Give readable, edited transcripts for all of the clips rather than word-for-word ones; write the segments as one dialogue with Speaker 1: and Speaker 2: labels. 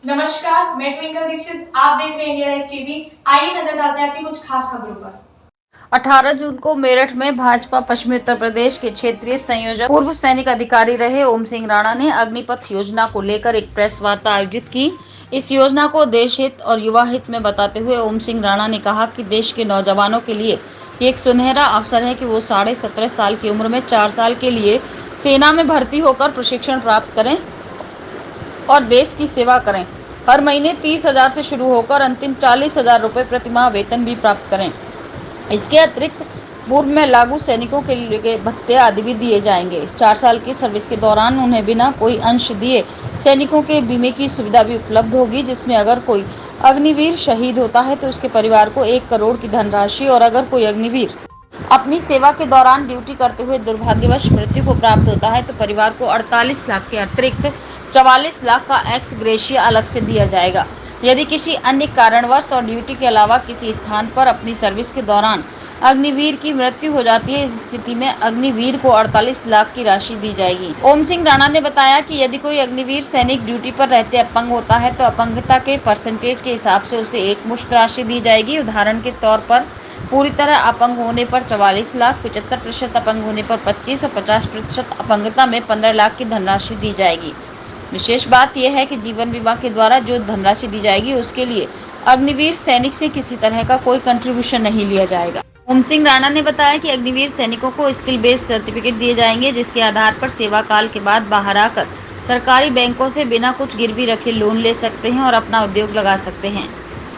Speaker 1: नमस्कार, मैं ट्विंकल दीक्षित। आप देख रहे हैं इंडिया राइज टीवी। आइए नजर डालते हैं आज की कुछ खास खबरों पर।
Speaker 2: 18 जून को मेरठ में भाजपा पश्चिमी उत्तर प्रदेश के क्षेत्रीय संयोजक पूर्व सैनिक अधिकारी रहे ओम सिंह राणा ने अग्निपथ योजना को लेकर एक प्रेस वार्ता आयोजित की। इस योजना को देश हित और युवा हित में बताते हुए ओम सिंह राणा ने कहा कि देश के नौजवानों के लिए एक सुनहरा अवसर है कि वो 17.5 साल की उम्र में 4 साल के लिए सेना में भर्ती होकर प्रशिक्षण प्राप्त करें और देश की सेवा करें। हर महीने 30,000 से शुरू होकर अंतिम 40,000 रुपए प्रति माह वेतन भी प्राप्त करें। इसके अतिरिक्त पूर्व में लागू सैनिकों के लिए भत्ते आदि भी दिए जाएंगे। 4 साल की सर्विस के दौरान उन्हें बिना कोई अंश दिए सैनिकों के बीमे की सुविधा भी उपलब्ध होगी, जिसमें अगर कोई अग्निवीर शहीद होता है तो उसके परिवार को 1 करोड़ की धनराशि और अगर कोई अग्निवीर अपनी सेवा के दौरान ड्यूटी करते हुए दुर्भाग्यवश मृत्यु को प्राप्त होता है तो परिवार को 48 लाख के अतिरिक्त 44 लाख का एक्स ग्रेशिया अलग से दिया जाएगा। यदि किसी अन्य कारणवश और ड्यूटी के अलावा किसी स्थान पर अपनी सर्विस के दौरान अग्निवीर की मृत्यु हो जाती है, इस स्थिति में अग्निवीर को 48 लाख की राशि दी जाएगी। ओम सिंह राणा ने बताया कि यदि कोई अग्निवीर सैनिक ड्यूटी पर रहते अपंग होता है तो अपंगता के परसेंटेज के हिसाब से उसे एक मुश्त राशि दी जाएगी। उदाहरण के तौर पर पूरी तरह अपंग होने पर 44 लाख, 75% अपंग होने पर 25 और 50% अपंगता में 15 लाख की धनराशि दी जाएगी। विशेष बात यह है कि जीवन बीमा के द्वारा जो धनराशि दी जाएगी उसके लिए अग्निवीर सैनिक से किसी तरह का कोई कंट्रीब्यूशन नहीं लिया जाएगा। ओम सिंह राणा ने बताया कि अग्निवीर सैनिकों को स्किल बेस्ड सर्टिफिकेट दिए जाएंगे, जिसके आधार पर सेवा काल के बाद बाहर आकर सरकारी बैंकों से बिना कुछ गिरवी रखे लोन ले सकते हैं और अपना उद्योग लगा सकते हैं।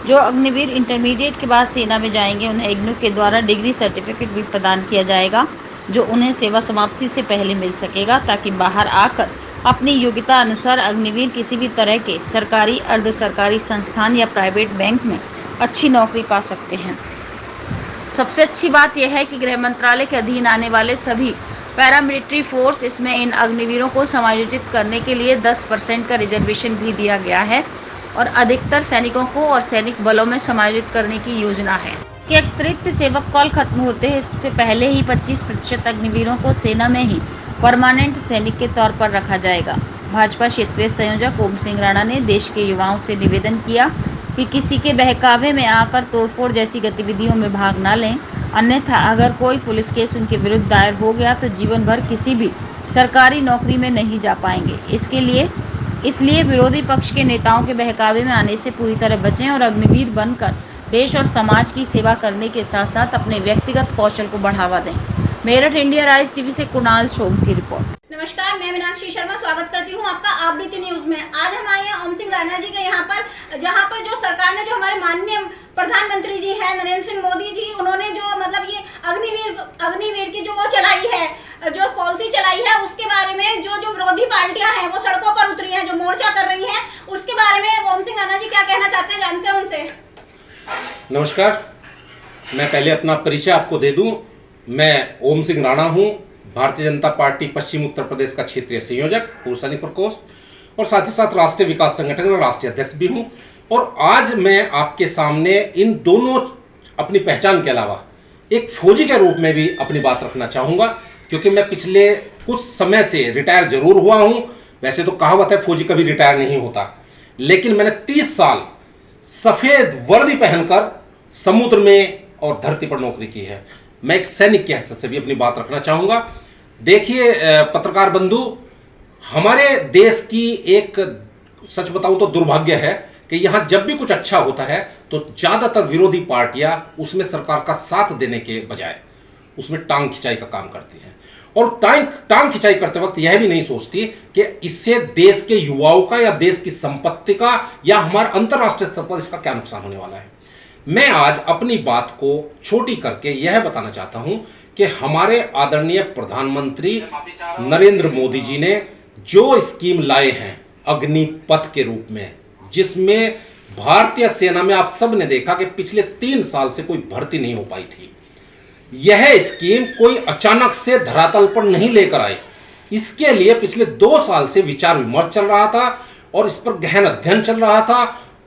Speaker 2: जो अग्निवीर इंटरमीडिएट के बाद सेना में जाएंगे उन्हें इग्नू के द्वारा डिग्री सर्टिफिकेट भी प्रदान किया जाएगा, जो उन्हें सेवा समाप्ति से पहले मिल सकेगा, ताकि बाहर आकर अपनी योग्यता अनुसार अग्निवीर किसी भी तरह के सरकारी, अर्ध सरकारी संस्थान या प्राइवेट बैंक में अच्छी नौकरी पा सकते हैं। सबसे अच्छी बात यह है कि गृह मंत्रालय के अधीन आने वाले सभी पैरामिलिट्री फोर्स, इसमें इन अग्निवीरों को समायोजित करने के लिए 10% का रिजर्वेशन भी दिया गया है और अधिकतर सैनिकों को और सैनिक बलों में समायोजित करने की योजना है। के अतिरिक्त सेवक कॉल खत्म होते से पहले ही 25% अग्निवीरों को सेना में ही परमानेंट सैनिक के तौर पर रखा जाएगा। भाजपा क्षेत्रीय संयोजक ओम सिंह राणा ने देश के युवाओं से निवेदन किया कि किसी के बहकावे में आकर तोड़फोड़ जैसी गतिविधियों में भाग न लें, अन्यथा अगर कोई पुलिस केस उनके विरुद्ध दायर हो गया तो जीवन भर किसी भी सरकारी नौकरी में नहीं जा पाएंगे। इसलिए विरोधी पक्ष के नेताओं के बहकावे में आने से पूरी तरह बचें और अग्निवीर बनकर देश और समाज की सेवा करने के साथ साथ अपने व्यक्तिगत कौशल को बढ़ावा दें। मेरठ इंडिया राइज टीवी से कुणाल सोम की रिपोर्ट।
Speaker 3: नमस्कार, मैं मीनाक्षी शर्मा स्वागत करती हूँ आपका आप बीती न्यूज में। आज हम आए हैं ओम सिंह राणा जी के यहाँ पर, जहाँ पर जो सरकार ने, जो हमारे माननीय प्रधानमंत्री जी हैं नरेंद्र सिंह मोदी जी, उन्होंने जो मतलब ये अग्निवीर की जो वो चलाई है, जो पॉलिसी चलाई है, उसके बारे में जो विरोधी पार्टियां हैं वो सड़कों पर उतरी हैं, जो मोर्चा कर रही हैं, उसके बारे में ओम सिंह राणा जी क्या कहना चाहते हैं, जानते हैं उनसे।
Speaker 4: नमस्कार, मैं पहले अपना परिचय आपको दे दूं। मैं ओम सिंह राणा हूं, भारतीय जनता पार्टी पश्चिम उत्तर प्रदेश का क्षेत्रीय संयोजक, पूर्व सैनिक प्रकोष्ठ और साथ ही साथ राष्ट्रीय विकास संगठन का राष्ट्रीय अध्यक्ष भी हूं। और आज मैं आपके सामने इन दोनों अपनी पहचान के अलावा एक फौजी के रूप में भी अपनी बात रखना चाहूँगा, क्योंकि मैं पिछले कुछ समय से रिटायर जरूर हुआ हूँ। वैसे तो कहावत है फौजी कभी रिटायर नहीं होता, लेकिन मैंने 30 साल सफ़ेद वर्दी पहनकर समुद्र में और धरती पर नौकरी की है। मैं एक सैनिक की हैसियत से भी अपनी बात रखना चाहूँगा। देखिए पत्रकार बंधु, हमारे देश की एक सच बताऊं तो दुर्भाग्य है कि यहाँ जब भी कुछ अच्छा होता है तो ज़्यादातर विरोधी पार्टियाँ उसमें सरकार का साथ देने के बजाय उसमें टांग खिंचाई का काम करती हैं, और टांग खिंचाई करते वक्त यह भी नहीं सोचती कि इससे देश के युवाओं का या देश की संपत्ति का या हमारे अंतर्राष्ट्रीय स्तर पर इसका क्या नुकसान होने वाला है। मैं आज अपनी बात को छोटी करके यह बताना चाहता हूं कि हमारे आदरणीय प्रधानमंत्री नरेंद्र मोदी जी ने जो स्कीम लाए हैं अग्निपथ के रूप में, जिसमें भारतीय सेना में आप सब ने देखा कि पिछले 3 साल से कोई भर्ती नहीं हो पाई थी। यह स्कीम कोई अचानक से धरातल पर नहीं लेकर आए। इसके लिए पिछले 2 साल से विचार विमर्श चल रहा था और इस पर गहन अध्ययन चल रहा था।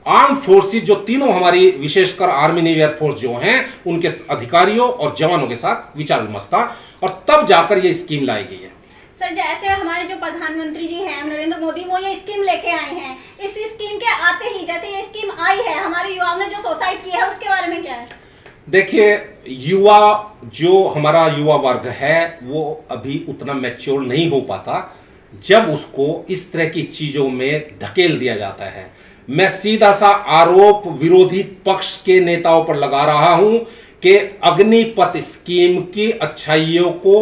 Speaker 4: आर्म फोर्सेस जो तीनों हमारी, विशेषकर आर्मी, नेवी, एयरफोर्स जो हैं, उनके अधिकारियों और जवानों के साथ विचार विमर्श था और तब जाकर यह स्कीम लाई गई है।
Speaker 3: सर, जैसे हमारे जो प्रधानमंत्री जी हैं नरेंद्र मोदी, वो ये स्कीम लेके आए हैं, इस स्कीम के आते ही जैसे ये स्कीम आई है, हमारे युवाओं ने जो सुसाइड की है उसके बारे में क्या है?
Speaker 4: देखिए, युवा जो हमारा युवा वर्ग है वो अभी उतना मैच्योर नहीं हो पाता जब उसको इस तरह की चीजों में ढकेल दिया जाता है। मैं सीधा सा आरोप विरोधी पक्ष के नेताओं पर लगा रहा हूं कि अग्निपथ स्कीम की अच्छाइयों को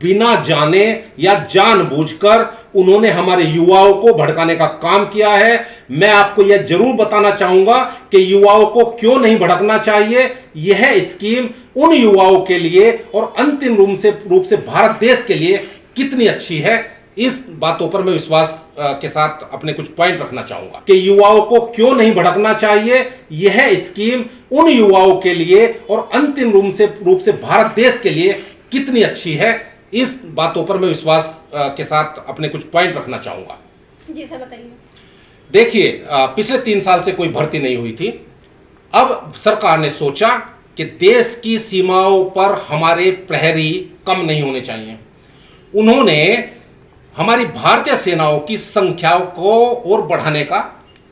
Speaker 4: बिना जाने या जानबूझकर उन्होंने हमारे युवाओं को भड़काने का काम किया है। मैं आपको यह जरूर बताना चाहूंगा कि युवाओं को क्यों नहीं भड़कना चाहिए। यह स्कीम उन युवाओं के लिए और अंतिम रूप से भारत देश के लिए कितनी अच्छी है, इस बातों पर मैं विश्वास के साथ अपने कुछ पॉइंट रखना चाहूंगा कि युवाओं को क्यों नहीं भड़कना चाहिए। यह स्कीम उन युवाओं के लिए और अंतिम रूप से भारत देश के लिए कितनी अच्छी है, इस बातों पर मैं विश्वास के साथ अपने कुछ पॉइंट रखना चाहूंगा।
Speaker 3: जी सर, बताइए।
Speaker 4: देखिए, पिछले 3 साल से कोई भर्ती नहीं हुई थी। अब सरकार ने सोचा कि देश की सीमाओं पर हमारे प्रहरी कम नहीं होने चाहिए। उन्होंने हमारी भारतीय सेनाओं की संख्या को और बढ़ाने का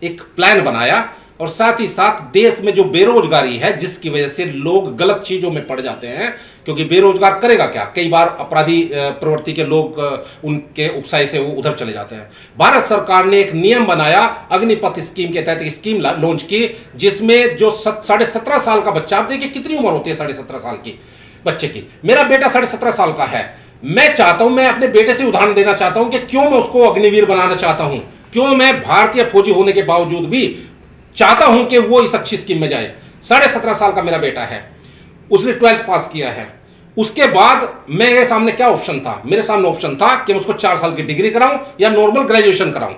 Speaker 4: एक प्लान बनाया और साथ ही साथ देश में जो बेरोजगारी है जिसकी वजह से लोग गलत चीजों में पड़ जाते हैं, क्योंकि बेरोजगार करेगा क्या, कई बार अपराधी प्रवृत्ति के लोग उनके उकसाई से वो उधर चले जाते हैं। भारत सरकार ने एक नियम बनाया, अग्निपथ स्कीम के तहत एक स्कीम लॉन्च की, जिसमें जो 17.5 साल का बच्चा, आप देखिए कितनी उम्र होती है 17.5 साल की बच्चे की। मेरा बेटा 17.5 साल का है। मैं चाहता हूं, मैं अपने बेटे से उदाहरण देना चाहता हूं कि क्यों मैं उसको अग्निवीर बनाना चाहता हूं, क्यों मैं भारतीय फौजी होने के बावजूद भी चाहता हूं कि वो इस अच्छी स्कीम में जाए। 17.5 साल का मेरा बेटा है, उसने 12th पास किया है। उसके बाद मेरे सामने क्या ऑप्शन था? मेरे सामने ऑप्शन था कि मैं उसको 4 साल की डिग्री कराऊं या नॉर्मल ग्रेजुएशन कराऊं।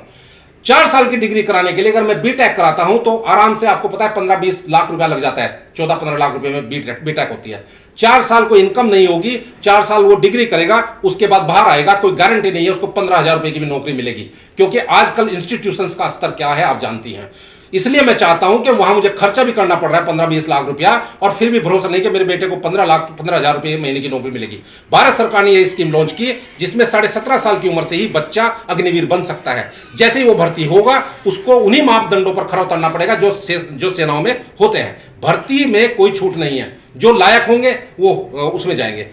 Speaker 4: 4 साल की डिग्री कराने के लिए अगर मैं बीटेक कराता हूं तो आराम से आपको पता है 15-20 लाख रुपया लग जाता है। 14-15 लाख रुपए में बीटेक होती है। 4 साल को इनकम नहीं होगी, 4 साल वो डिग्री करेगा, उसके बाद बाहर आएगा, कोई गारंटी नहीं है उसको 15,000 रुपए की भी नौकरी मिलेगी, क्योंकि आजकल इंस्टीट्यूशंस का स्तर क्या है आप जानती हैं। इसलिए मैं चाहता हूं कि वहां मुझे खर्चा भी करना पड़ रहा है 15-20 लाख रुपया, और फिर भी भरोसा नहीं कि मेरे बेटे को 15,000 रुपए महीने की नौकरी मिलेगी। भारत सरकार ने यह स्कीम लॉन्च की जिसमें 17.5 साल की उम्र से ही बच्चा अग्निवीर बन सकता है। जैसे ही वो भर्ती होगा उसको उन्हीं मापदंडों पर खरा उतरना पड़ेगा जो सेनाओं में होते हैं। भर्ती में कोई छूट नहीं है, जो लायक होंगे वो उसमें जाएंगे।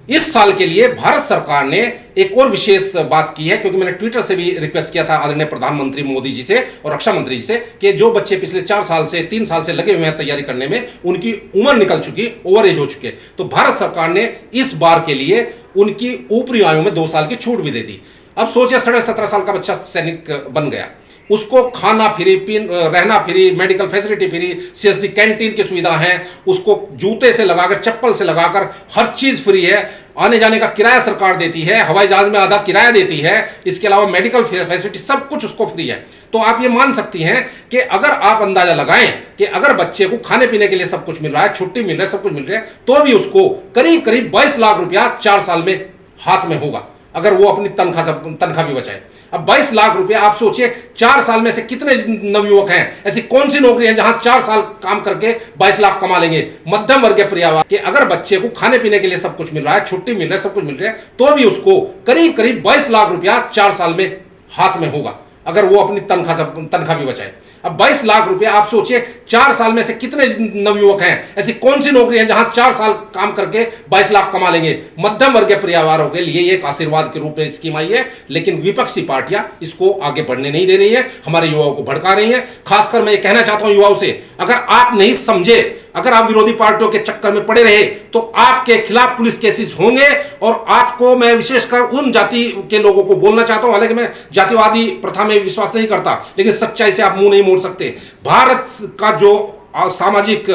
Speaker 4: इस साल के लिए भारत सरकार ने एक और विशेष बात की है, क्योंकि मैंने ट्विटर से भी रिक्वेस्ट किया था आदरणीय प्रधानमंत्री मोदी जी से और रक्षा मंत्री जी से कि जो बच्चे पिछले 3 साल से लगे हुए हैं तैयारी करने में, उनकी उम्र निकल चुकी, ओवर एज हो चुके, तो भारत सरकार ने इस बार के लिए उनकी ऊपरी आयु में 2 साल की छूट भी दे दी। अब सोचिए 17.5 साल का बच्चा सैनिक बन गया, उसको खाना फ्री, रहना free, medical facility free, CSD canteen की सुविधा है, उसको जूते से लगाकर चप्पल से लगाकर हर चीज फ्री है, आने जाने का किराया सरकार देती है, हवाई जहाज में आधा किराया देती है, इसके अलावा मेडिकल फैसिलिटी सब कुछ उसको फ्री है। तो आप ये मान सकती हैं कि अगर आप अंदाजा लगाएं कि अगर बच्चे को खाने पीने के लिए सब कुछ मिल रहा है, छुट्टी मिल रहा है, सब कुछ मिल रहा है, तो भी उसको करीब 22 लाख रुपया 4 साल में हाथ में होगा, अगर वो अपनी तनख्वाह भी बचाए। अब 22 लाख रुपया आप सोचिए, 4 साल में से कितने नवयुवक हैं, ऐसी कौन सी नौकरी है जहां 4 साल काम करके 22 लाख कमा लेंगे। मध्यम वर्गीय परिवार के अगर बच्चे को खाने पीने के लिए सब कुछ मिल रहा है, छुट्टी मिल रहा है, सब कुछ मिल रहा है, तो भी उसको करीब 22 लाख रुपया 4 साल में हाथ में होगा, अगर वो अपनी तनख्वाह भी बचाए। अब 22 लाख रुपया आप सोचिए, 4 साल में से कितने नवयुवक हैं, ऐसी कौन सी नौकरी है जहां 4 साल काम करके 22 लाख कमा लेंगे। मध्यम वर्गीय परिवारों के लिए एक आशीर्वाद के रूप में स्कीम आई है, लेकिन विपक्षी पार्टियां इसको आगे बढ़ने नहीं दे रही है, हमारे युवाओं को भड़का रही है। खासकर मैं ये कहना चाहता हूं युवाओं से, अगर आप नहीं समझे, अगर आप विरोधी पार्टियों के चक्कर में पड़े रहे तो आपके खिलाफ पुलिस केसेस होंगे। और आपको मैं विशेषकर उन जाति के लोगों को बोलना चाहता हूं, हालांकि मैं जातिवादी प्रथा में विश्वास नहीं करता, लेकिन सच्चाई से आप मुंह नहीं मोड़ सकते। भारत का जो सामाजिक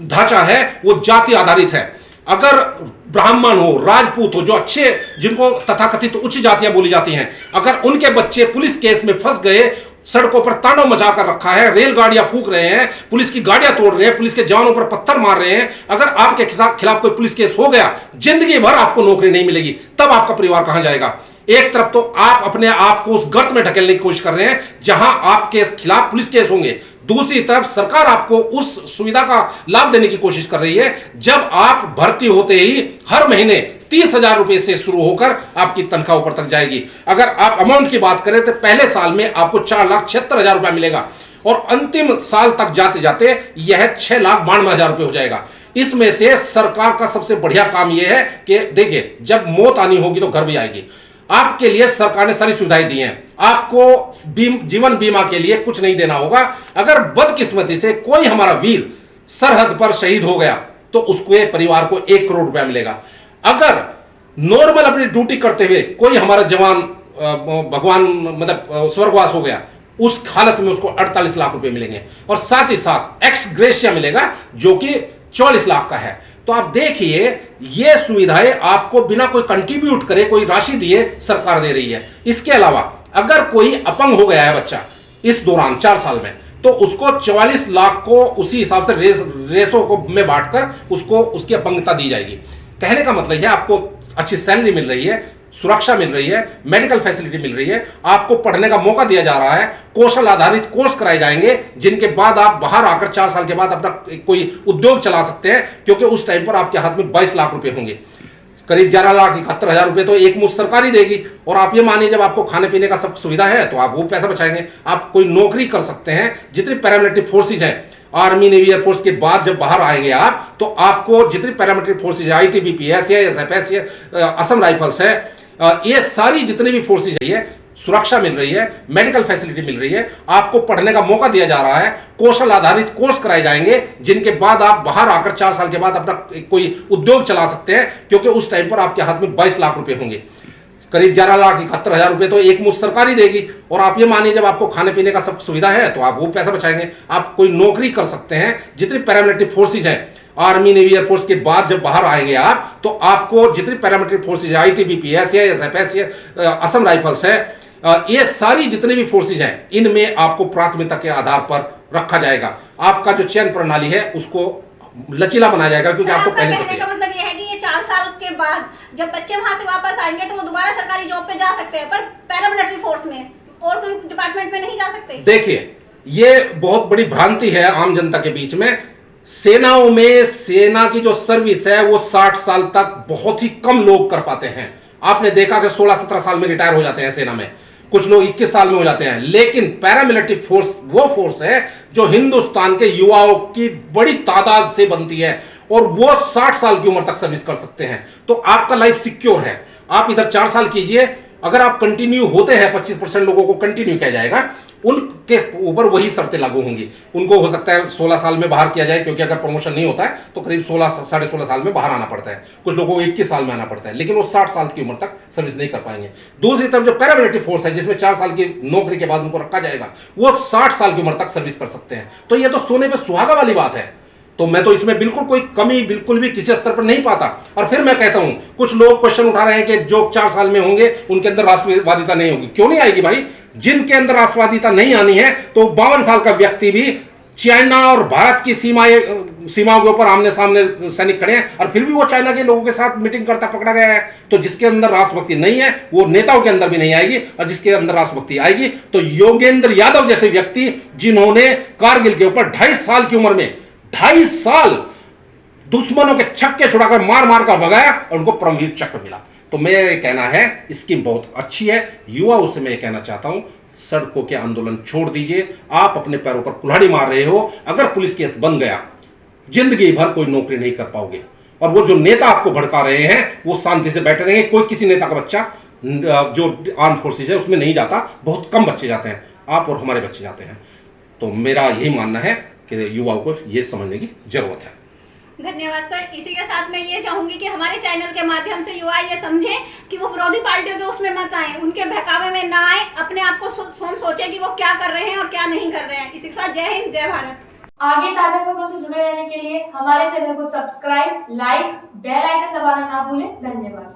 Speaker 4: ढांचा है वो जाति आधारित है। अगर ब्राह्मण हो, राजपूत हो, जो अच्छे, जिनको तथाकथित उच्च जातियां बोली जाती हैं, अगर उनके बच्चे पुलिस केस में फंस गए, सड़कों पर तांडव मचा कर रखा है, रेलगाड़ियां फूंक रहे हैं, पुलिस की गाड़ियां तोड़ रहे हैं, पुलिस के जवानों पर पत्थर मार रहे हैं, अगर आपके खिलाफ कोई पुलिस केस हो गया, जिंदगी भर आपको नौकरी नहीं मिलेगी, तब आपका परिवार कहां जाएगा। एक तरफ तो आप अपने आप को उस गर्त में ढकेलने की कोशिश कर रहे हैं जहां आपके खिलाफ पुलिस केस होंगे, दूसरी तरफ सरकार आपको उस सुविधा का लाभ देने की कोशिश कर रही है जब आप भर्ती होते ही हर महीने 30,000 रुपए से शुरू होकर आपकी तनख्वाह ऊपर तक जाएगी। अगर आप अमाउंट की बात करें तो पहले साल में आपको 4,76,000 रुपया मिलेगा। और अंतिम साल तक जाते जाते यह 6,92,000 रुपए हो जाएगा। इसमें से सरकार का सबसे बढ़िया काम यह है कि देखिए, जब मौत आनी होगी तो घर भी आएगी। आपके लिए सरकार ने सारी सुविधाएं दी हैं। आपको जीवन बीमा के लिए कुछ नहीं देना होगा। अगर बदकिस्मती से कोई हमारा वीर सरहद पर शहीद हो गया तो उसके परिवार को 1 करोड़ रुपया मिलेगा। अगर नॉर्मल अपनी ड्यूटी करते हुए कोई हमारा जवान भगवान मतलब स्वर्गवास हो गया, उस हालत में उसको 48 लाख रुपए मिलेंगे और साथ ही साथ एक्स ग्रेशिया मिलेगा जो कि 44 लाख का है। तो आप देखिए, ये सुविधाएं आपको बिना कोई कंट्रीब्यूट करे, कोई राशि दिए सरकार दे रही है। इसके अलावा अगर कोई अपंग हो गया है बच्चा इस दौरान 4 साल में, तो उसको 44 लाख को उसी हिसाब से रेसों को में बांटकर उसको उसकी अपंगता दी जाएगी। कहने का मतलब है आपको अच्छी सैलरी मिल रही है, सुरक्षा मिल रही है, मेडिकल फैसिलिटी मिल रही है, आपको पढ़ने का मौका दिया जा रहा है, कौशल आधारित कोर्स कराए जाएंगे जिनके बाद आप बाहर आकर 4 साल के बाद अपना कोई उद्योग चला सकते हैं, क्योंकि उस टाइम पर आपके हाथ में 22 लाख रुपए होंगे। करीब 11,71,000 रुपए तो एक मुश्त सरकार ही देगी। और आप ये मानिए, जब आपको खाने पीने का सब सुविधा है तो आप वो पैसा बचाएंगे। आप कोई नौकरी कर सकते हैं। जितनी पैरामिलिट्री फोर्सेज हैं, आर्मी नेवी एयरफोर्स के बाद जब बाहर आएंगे आप, तो आपको जितनी पैरामिलिट्री फोर्सेज है, ITBP है, CISF है, असम राइफल्स है, ये सारी जितनी भी फोर्सेज है, सुरक्षा मिल रही है, मेडिकल फैसिलिटी मिल रही है, आपको पढ़ने का मौका दिया जा रहा है, कौशल आधारित कोर्स कराए जाएंगे जिनके बाद आप बाहर आकर 4 साल के बाद अपना कोई उद्योग चला सकते हैं, क्योंकि उस टाइम पर आपके हाथ में 22 लाख रुपए होंगे। करीब 11,71,000 रुपए तो एक मुश्त सरकार ही देगी। और आप ये मानिए, जब आपको खाने पीने का सब सुविधा है तो आप वो पैसा बचाएंगे। आप कोई नौकरी कर सकते हैं। जितनी पैरामिलिट्री फोर्सेज हैं, आर्मी नेवी एयरफोर्स के बाद जब बाहर आएंगे आप, तो आपको जितनी पैरामिलिट्री फोर्सेज है, ITBP है, CISF है, असम राइफल्स है, ये सारी जितनी भी फोर्सेज हैं, इनमें आपको प्राथमिकता के आधार पर रखा जाएगा। आपका जो चयन प्रणाली है उसको लचीला बनाया जाएगा, क्योंकि आपको पहले
Speaker 3: कहने का मतलब ये है कि ये 4 साल के बाद जब बच्चे वहां से वापस आएंगे तो वो दोबारा सरकारी जॉब पे जा सकते हैं, पर पैरामिलिट्री फोर्स में और कोई डिपार्टमेंट में नहीं जा सकते।
Speaker 4: देखिए, ये बहुत बड़ी भ्रांति है आम जनता के बीच में। सेनाओं में सेना की जो सर्विस है वो 60 साल तक बहुत ही कम लोग कर पाते हैं। आपने देखा कि 16-17 साल में रिटायर हो जाते हैं सेना में, कुछ लोग 21 साल में हो जाते हैं। लेकिन पैरामिलिट्री फोर्स वो फोर्स है जो हिंदुस्तान के युवाओं की बड़ी तादाद से बनती है और वो 60 साल की उम्र तक सर्विस कर सकते हैं। तो आपका लाइफ सिक्योर है। आप इधर 4 साल कीजिए, अगर आप कंटिन्यू होते हैं 25% लोगों को कंटिन्यू किया जाएगा, उनके ऊपर वही शर्तें लागू होंगी। उनको हो सकता है 16 साल में बाहर किया जाए, क्योंकि अगर प्रमोशन नहीं होता है तो करीब 16-16.5 साल में बाहर आना पड़ता है। कुछ लोगों को 21 साल में आना पड़ता है, लेकिन वो 60 साल की उम्र तक सर्विस नहीं कर पाएंगे। दूसरी तरफ जो पैरामिलिट्री फोर्स है, जिसमें 4 साल की नौकरी के बाद उनको रखा जाएगा, वो 60 साल की उम्र तक सर्विस कर सकते हैं। तो ये तो सोने पे सुहागा वाली बात है। तो मैं तो इसमें बिल्कुल कोई कमी बिल्कुल भी किसी स्तर पर नहीं पाता। और फिर मैं कहता हूं, कुछ लोग क्वेश्चन उठा रहे हैं कि जो 4 साल में होंगे उनके अंदर राष्ट्रवादिता नहीं होगी। क्यों नहीं आएगी भाई? जिनके अंदर राष्ट्रवादिता नहीं आनी है, तो 52 साल का व्यक्ति भी, चाइना और भारत की सीमाओं के ऊपर आमने सामने सैनिक खड़े हैं, और फिर भी वो चाइना के लोगों के साथ मीटिंग करता पकड़ा गया है। तो जिसके अंदर राष्ट्रभक्ति नहीं है वो नेताओं के अंदर भी नहीं आएगी, और जिसके अंदर राष्ट्रभक्ति आएगी तो योगेंद्र यादव जैसे व्यक्ति, जिन्होंने कारगिल के ऊपर 2.5 साल की उम्र में 2.5 साल दुश्मनों के छक्के छुड़ाकर मार मार कर भगाया और उनको परमवीर चक्र मिला। तो मेरा ये कहना है, स्कीम बहुत अच्छी है। युवाओं से मैं ये कहना चाहता हूं, सड़कों के आंदोलन छोड़ दीजिए। आप अपने पैरों पर कुल्हाड़ी मार रहे हो। अगर पुलिस केस बन गया, जिंदगी भर कोई नौकरी नहीं कर पाओगे। और वो जो नेता आपको भड़का रहे हैं वो शांति से बैठे रहेंगे। कोई किसी नेता का बच्चा जो आर्म फोर्सेज है उसमें नहीं जाता, बहुत कम बच्चे जाते हैं। आप और हमारे बच्चे जाते हैं। तो मेरा यही मानना है कि युवाओं को ये समझने की जरूरत है।
Speaker 3: धन्यवाद सर। इसी के साथ मैं ये चाहूंगी कि हमारे चैनल के माध्यम से युवा ये समझें कि वो विरोधी पार्टियों के उसमें मत आए, उनके बहकावे में ना आए, अपने आप को सोचें कि वो क्या कर रहे हैं और क्या नहीं कर रहे हैं। इसी के साथ जय हिंद, जय भारत।
Speaker 1: आगे ताजा खबरों से जुड़े रहने के लिए हमारे चैनल को सब्सक्राइब, लाइक, बेल आइकन दबाना ना भूलें। धन्यवाद।